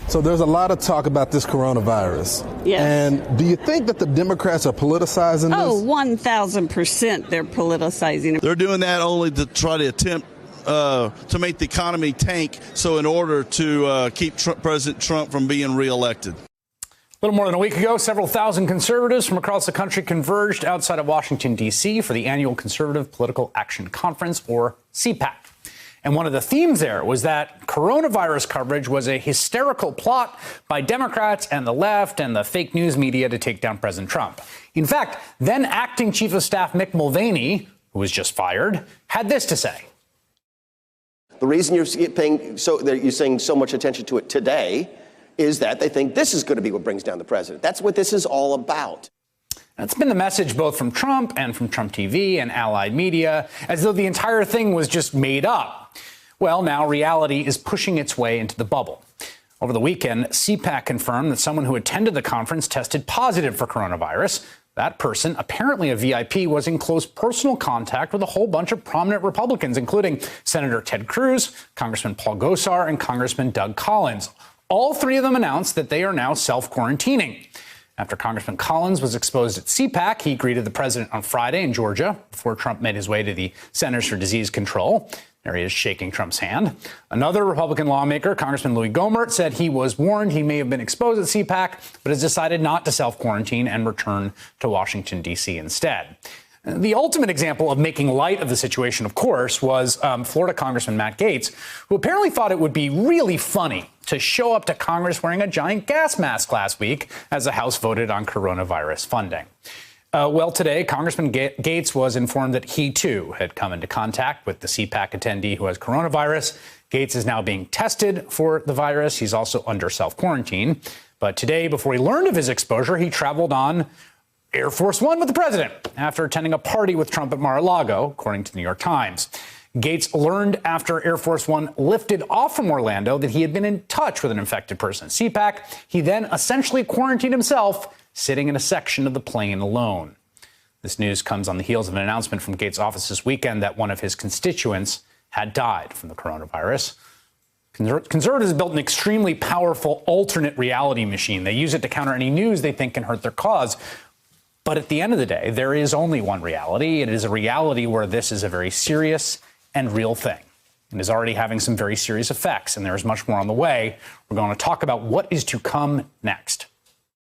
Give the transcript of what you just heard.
So there's a lot of talk about this coronavirus. Yes. And do you think that the Democrats are politicizing this? Oh, 1,000% they're politicizing it. They're doing that only to try to attempt to make the economy tank, so in order to keep President Trump from being reelected. A little more than a week ago, several thousand conservatives from across the country converged outside of Washington, D.C. for the annual Conservative Political Action Conference, or CPAC. And one of the themes there was that coronavirus coverage was a hysterical plot by Democrats and the left and the fake news media to take down President Trump. In fact, then acting Chief of Staff Mick Mulvaney, who was just fired, had this to say. The reason you're saying so much attention to it today is that they think this is going to be what brings down the president. That's what this is all about. That's been the message both from Trump and from Trump TV and allied media, as though the entire thing was just made up. Well, now reality is pushing its way into the bubble. Over the weekend, CPAC confirmed that someone who attended the conference tested positive for coronavirus. That person, apparently a VIP, was in close personal contact with a whole bunch of prominent Republicans, including Senator Ted Cruz, Congressman Paul Gosar, and Congressman Doug Collins. All three of them announced that they are now self-quarantining. After Congressman Collins was exposed at CPAC, he greeted the president on Friday in Georgia before Trump made his way to the Centers for Disease Control. There he is shaking Trump's hand. Another Republican lawmaker, Congressman Louis Gohmert, said he was warned he may have been exposed at CPAC, but has decided not to self-quarantine and return to Washington, D.C. instead. The ultimate example of making light of the situation, of course, was Florida Congressman Matt Gaetz, who apparently thought it would be really funny to show up to Congress wearing a giant gas mask last week as the House voted on coronavirus funding. Well, today, Congressman Gaetz was informed that he, too, had come into contact with the CPAC attendee who has coronavirus. Gaetz is now being tested for the virus. He's also under self-quarantine. But today, before he learned of his exposure, he traveled on Air Force One with the president after attending a party with Trump at Mar-a-Lago, according to the New York Times. Gaetz learned after Air Force One lifted off from Orlando that he had been in touch with an infected person at CPAC. He then essentially quarantined himself, sitting in a section of the plane alone. This news comes on the heels of an announcement from Gaetz' office this weekend that one of his constituents had died from the coronavirus. Conservatives built an extremely powerful alternate reality machine. They use it to counter any news they think can hurt their cause. But at the end of the day, there is only one reality. It is a reality where this is a very serious and real thing. It is already having some very serious effects, and there is much more on the way. We're going to talk about what is to come next.